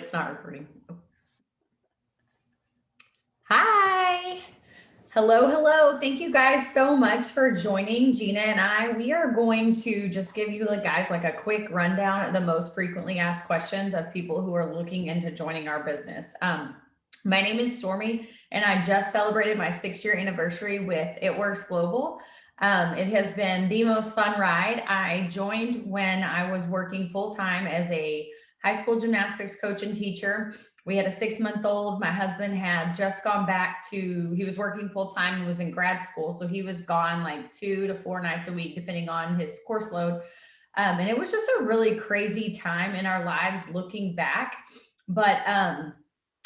it's not recording. Hi. Hello, hello. Thank you guys so much for joining Gina and I. We are going to just give you guys like a quick rundown of the most frequently asked questions of people who are looking into joining our business. My name is Stormy, and I just celebrated my 6-year anniversary with It Works Global. It has been the most fun ride. I joined when I was working full time as a high school gymnastics coach and teacher. We had a 6-month-old. My husband had just gone back to, he was working full time and was in grad school. So he was gone like 2 to 4 nights a week, depending on his course load. And it was just a really crazy time in our lives looking back. But I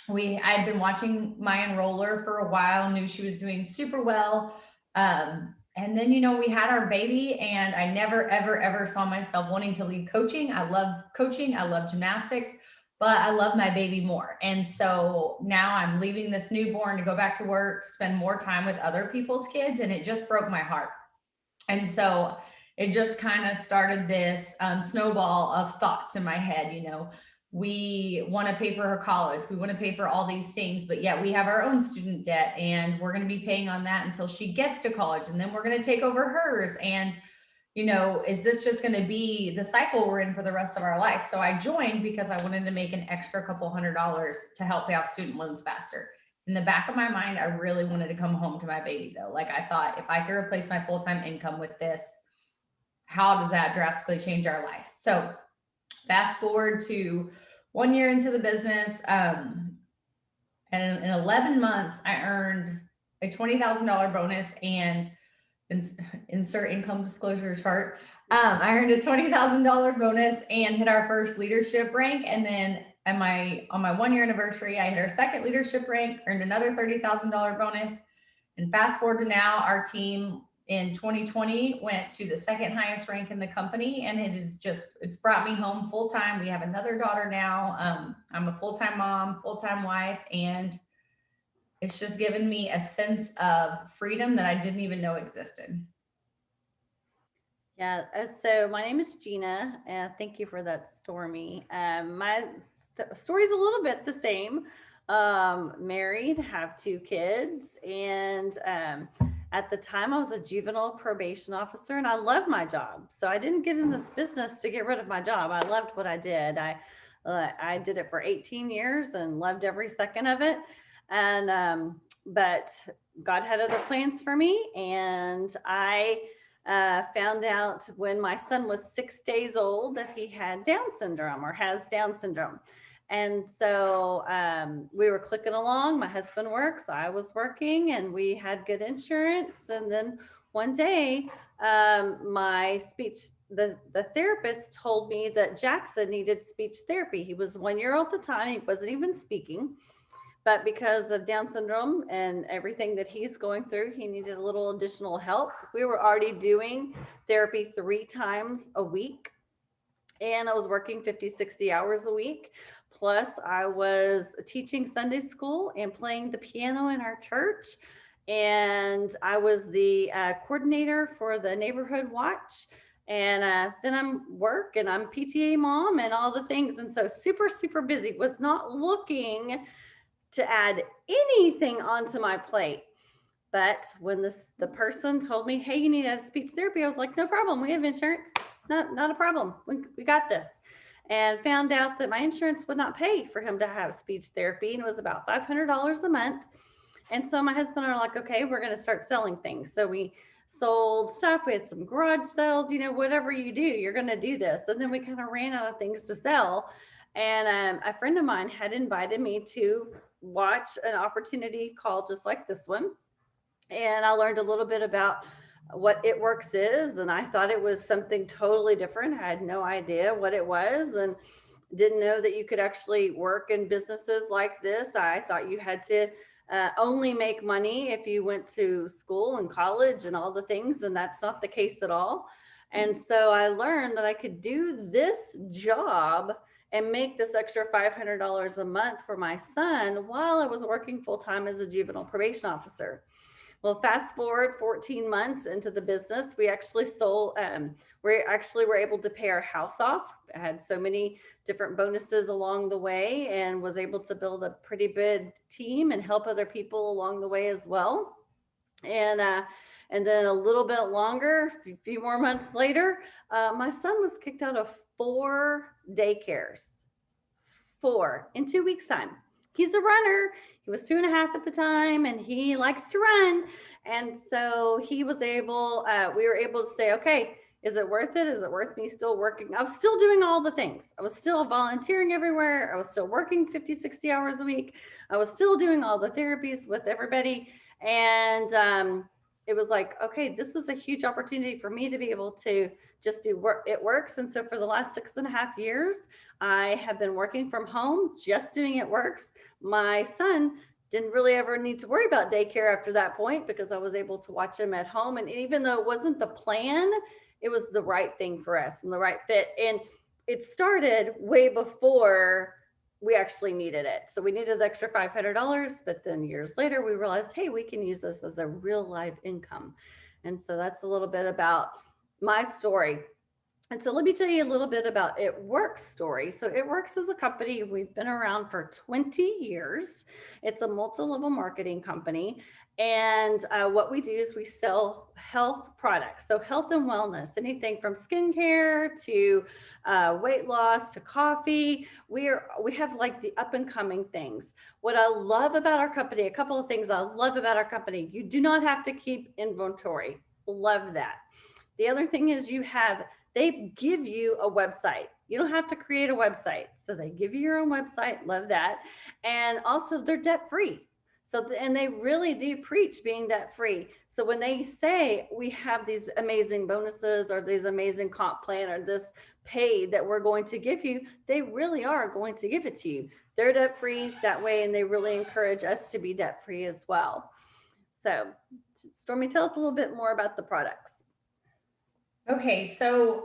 had been watching my enroller for a while, knew she was doing super well. And then, we had our baby, and I never, ever, ever saw myself wanting to leave coaching. I love coaching, I love gymnastics, but I love my baby more. And so now I'm leaving this newborn to go back to work, to spend more time with other people's kids. And it just broke my heart. And so it just kind of started this snowball of thoughts in my head. We want to pay for her college, we want to pay for all these things, but yet we have our own student debt, and we're going to be paying on that until she gets to college, and then we're going to take over hers. And is this just going to be the cycle we're in for the rest of our life? So I joined because I wanted to make an extra couple $100 to help pay off student loans faster. In the back of my mind, I really wanted to come home to my baby though. Like, I thought, if I could replace my full-time income with this, how does that drastically change our life? So fast forward to 1 year into the business, and in 11 months, I earned a $20,000 bonus, and insert income disclosure chart. I earned a $20,000 bonus and hit our first leadership rank. And then on my 1 year anniversary, I hit our second leadership rank, earned another $30,000 bonus. And fast forward to now, our team in 2020 went to the second highest rank in the company, and it's brought me home full time. We have another daughter now. I'm a full-time mom, full-time wife, and it's just given me a sense of freedom that I didn't even know existed. Yeah, so my name is Gina, and thank you for that, Stormy. My story's a little bit the same. Married, have 2 kids, and at the time I was a juvenile probation officer, and I loved my job. So I didn't get in this business to get rid of my job. I loved what I did. I did it for 18 years and loved every second of it. And but God had other plans for me, and I found out when my son was 6 days old that he had Down syndrome, or has Down syndrome. And so we were clicking along. My husband works, I was working, and we had good insurance. And then one day, my the therapist told me that Jackson needed speech therapy. He was 1 year old at the time, he wasn't even speaking. But because of Down syndrome and everything that he's going through, he needed a little additional help. We were already doing therapy 3 times a week, and I was working 50, 60 hours a week. Plus, I was teaching Sunday school and playing the piano in our church. And I was the coordinator for the neighborhood watch. And then I'm work, and I'm PTA mom and all the things. And so super, super busy. Was not looking to add anything onto my plate. But when the person told me, "Hey, you need a speech therapy," I was like, "No problem. We have insurance. Not a problem. We got this." And found out that my insurance would not pay for him to have speech therapy, and it was about $500 a month. And so my husband and I are like, "Okay, we're going to start selling things." So we sold stuff. We had some garage sales. Whatever you do, you're going to do this. And then we kind of ran out of things to sell. And a friend of mine had invited me to watch an opportunity call just like this one. And I learned a little bit about what It Works is, and I thought it was something totally different. I had no idea what it was, and didn't know that you could actually work in businesses like this. I thought you had to only make money if you went to school and college and all the things, and that's not the case at all. And so I learned that I could do this job and make this extra $500 a month for my son while I was working full time as a juvenile probation officer. Well, fast forward 14 months into the business, we actually sold, we actually were able to pay our house off. I had so many different bonuses along the way and was able to build a pretty big team and help other people along the way as well. And, uh, and then a little bit longer, a few more months later, my son was kicked out of 4 daycares, 4 in 2 weeks' time. He's a runner. He was 2.5 at the time, and he likes to run. And so he was able, we were able to say, okay, is it worth it? Is it worth me still working? I was still doing all the things. I was still volunteering everywhere. I was still working 50, 60 hours a week. I was still doing all the therapies with everybody. And it was like, okay, this is a huge opportunity for me to be able to just do work. It works. And so for the last 6.5 years, I have been working from home, just doing it works. My son didn't really ever need to worry about daycare after that point because I was able to watch him at home. And even though it wasn't the plan, it was the right thing for us and the right fit. And it started way before we actually needed it. So we needed the extra $500, but then years later we realized, hey, we can use this as a real live income. And so that's a little bit about my story. And so let me tell you a little bit about It Works story. So It Works is a company. We've been around for 20 years. It's a multi-level marketing company. And what we do is we sell health products. So health and wellness, anything from skincare to weight loss to coffee. We have like the up and coming things. What I love about our company, a couple of things I love about our company, you do not have to keep inventory. Love that. The other thing is they give you a website. You don't have to create a website. So they give you your own website. Love that. And also they're debt free. So, and they really do preach being debt free. So when they say we have these amazing bonuses or these amazing comp plan or this pay that we're going to give you, they really are going to give it to you. They're debt free that way. And they really encourage us to be debt free as well. So Stormy, tell us a little bit more about the products. Okay, so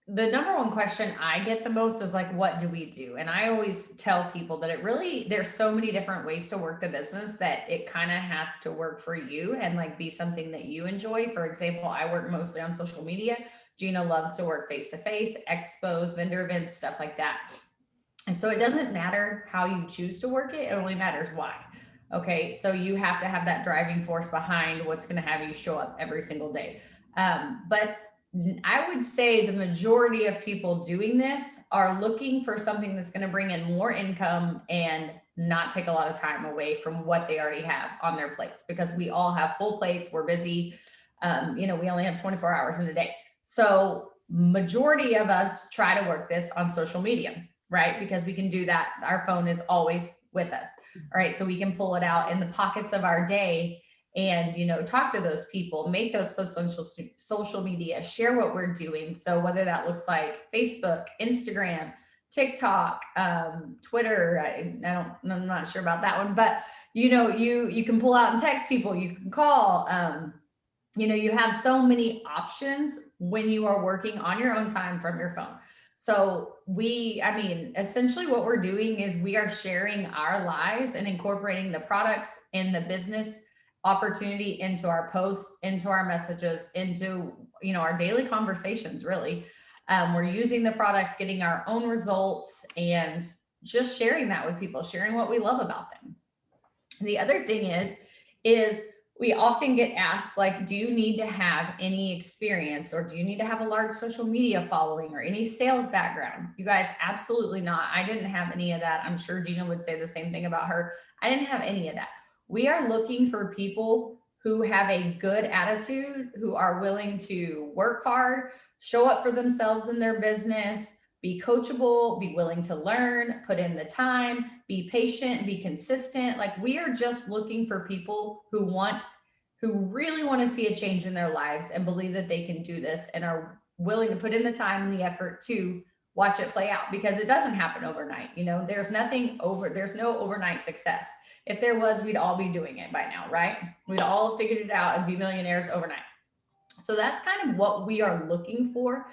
the number one question I get the most is like, what do we do? And I always tell people that there's so many different ways to work the business that it kind of has to work for you and like be something that you enjoy. For example, I work mostly on social media. Gina loves to work face to face, expos, vendor events, stuff like that. And so it doesn't matter how you choose to work it, it only matters why. Okay, so you have to have that driving force behind what's going to have you show up every single day. But I would say the majority of people doing this are looking for something that's going to bring in more income and not take a lot of time away from what they already have on their plates, because we all have full plates. We're busy. We only have 24 hours in a day. So majority of us try to work this on social media, right? Because we can do that. Our phone is always with us. All right. So we can pull it out in the pockets of our day and talk to those people, make those posts on social media, share what we're doing. So whether that looks like Facebook, Instagram, TikTok, Twitter, I'm not sure about that one, but you can pull out and text people, you can call. You have so many options when you are working on your own time from your phone. So essentially what we're doing is we are sharing our lives and incorporating the products and the business opportunity into our posts, into our messages, into, our daily conversations, really. We're using the products, getting our own results, and just sharing that with people, sharing what we love about them. The other thing is we often get asked, like, do you need to have any experience, or do you need to have a large social media following or any sales background? You guys, absolutely not. I didn't have any of that. I'm sure Gina would say the same thing about her. I didn't have any of that. We are looking for people who have a good attitude, who are willing to work hard, show up for themselves in their business, be coachable, be willing to learn, put in the time, be patient, be consistent. Like, we are just looking for people who really want to see a change in their lives and believe that they can do this and are willing to put in the time and the effort to watch it play out, because it doesn't happen overnight. There's no overnight success. If there was, we'd all be doing it by now, right? We'd all have figured it out and be millionaires overnight. So that's kind of what we are looking for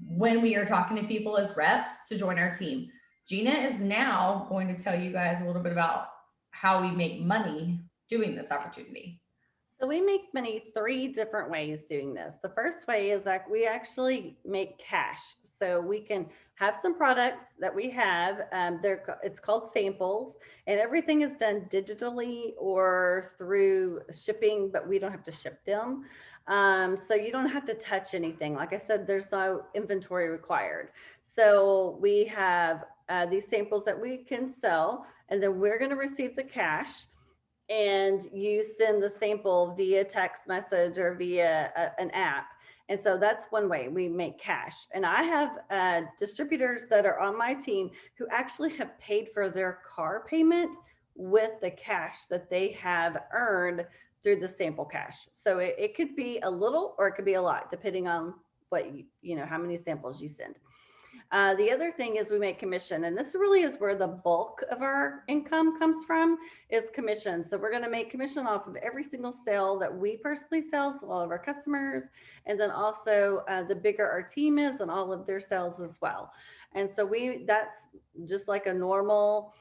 when we are talking to people as reps to join our team. Gina is now going to tell you guys a little bit about how we make money doing this opportunity? So we make money three different ways doing this. The first way is that we actually make cash. So we can have some products that we have. It's called samples, and everything is done digitally or through shipping, but we don't have to ship them. So you don't have to touch anything. Like I said, there's no inventory required. So we have these samples that we can sell, and then we're going to receive the cash, and you send the sample via text message or via an app. And so that's one way we make cash. And I have distributors that are on my team who actually have paid for their car payment with the cash that they have earned through the sample cash. So it could be a little or it could be a lot, depending on what how many samples you send. The other thing is we make commission, and this really is where the bulk of our income comes from, is commission. So we're going to make commission off of every single sale that we personally sell to all of our customers, and then also the bigger our team is and all of their sales as well. And so that's just like a normal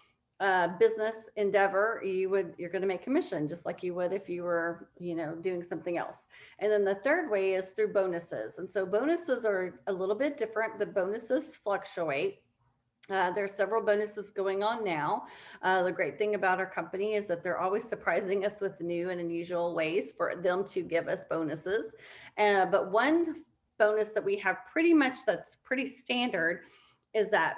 business endeavor. You're going to make commission just like you would if you were doing something else. And then the third way is through bonuses. And so bonuses are a little bit different. The bonuses fluctuate. There's several bonuses going on now. The great thing about our company is that they're always surprising us with new and unusual ways for them to give us bonuses. But one bonus that we have that's pretty standard is that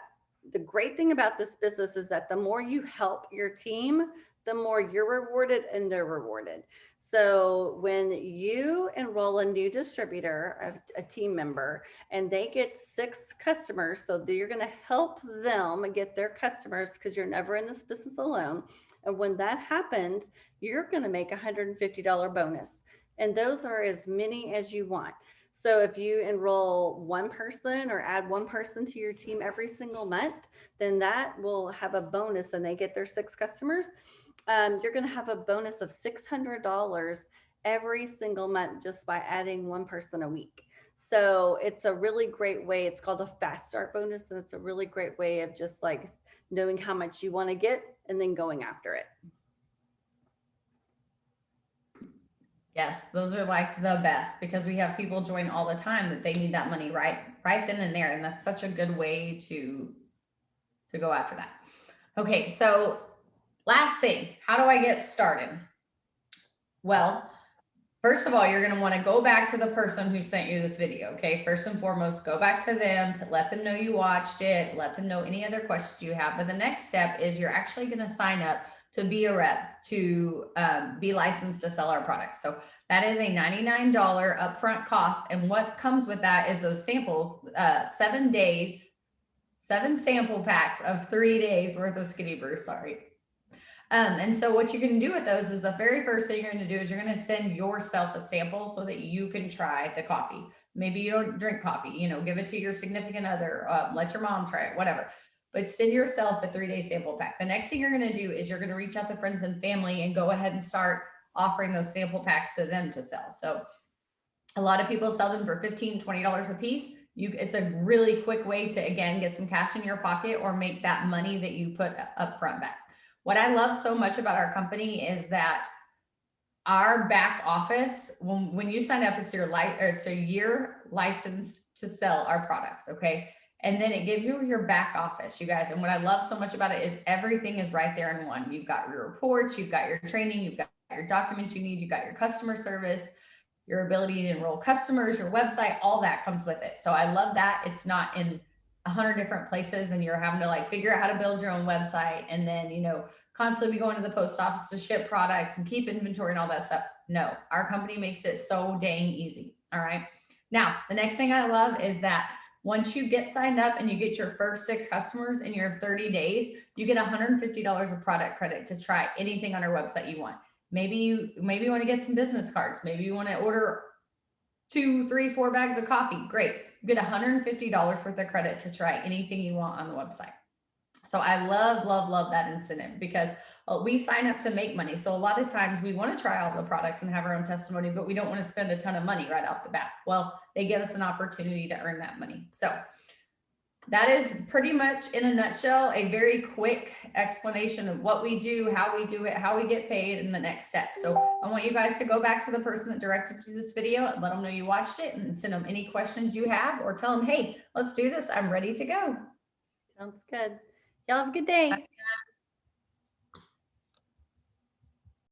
the great thing about this business is that the more you help your team, the more you're rewarded and they're rewarded. So when you enroll a new distributor, a team member, and they get 6 customers, so you're going to help them get their customers because you're never in this business alone. And when that happens, you're going to make a $150 bonus. And those are as many as you want. So if you enroll one person or add one person to your team every single month, then that will have a bonus and they get their 6 customers. You're going to have a bonus of $600 every single month just by adding one person a week. So it's a really great way. It's called a fast start bonus. And it's a really great way of just like knowing how much you want to get and then going after it. Yes, those are like the best because we have people join all the time that they need that money right then and there, and that's such a good way to go after that. Okay, so last thing, how do I get started? Well, first of all, you're going to want to go back to the person who sent you this video. Okay, first and foremost, go back to them to let them know you watched it, let them know any other questions you have. But the next step is you're actually going to sign up to be a rep, to be licensed to sell our products. So that is a $99 upfront cost. And what comes with that is those samples, 7 days, 7 sample packs of 3 days worth of Skinny Brew. Sorry. And so what you're going to do with those is the very first thing you're going to do is you're going to send yourself a sample so that you can try the coffee. Maybe you don't drink coffee, give it to your significant other, let your mom try it, whatever. But send yourself a 3-day sample pack. The next thing you're going to do is you're going to reach out to friends and family and go ahead and start offering those sample packs to them to sell. So a lot of people sell them for $15, $20 a piece. It's a really quick way to, again, get some cash in your pocket or make that money that you put up front back. What I love so much about our company is that our back office, when you sign up, it's a year licensed to sell our products. Okay. And then it gives you your back office, you guys. And what I love so much about it is everything is right there in one. You've got your reports, you've got your training, you've got your documents you need, you've got your customer service, your ability to enroll customers, your website, all that comes with it. So I love that it's not in 100 different places and you're having to like figure out how to build your own website and then, constantly be going to the post office to ship products and keep inventory and all that stuff. No, our company makes it so dang easy. All right. Now, the next thing I love is that once you get signed up and you get your first 6 customers in your 30 days, you get $150 of product credit to try anything on our website you want. Maybe you want to get some business cards. Maybe you want to order 2, 3, 4 bags of coffee. Great. You get $150 worth of credit to try anything you want on the website. So I love that incentive because we sign up to make money. So a lot of times we want to try all the products and have our own testimony, but we don't want to spend a ton of money right off the bat. Well, they give us an opportunity to earn that money. So that is pretty much in a nutshell, a very quick explanation of what we do, how we do it, how we get paid, and the next step. So I want you guys to go back to the person that directed you this video and let them know you watched it and send them any questions you have, or tell them, hey, let's do this. I'm ready to go. Sounds good. Y'all have a good day.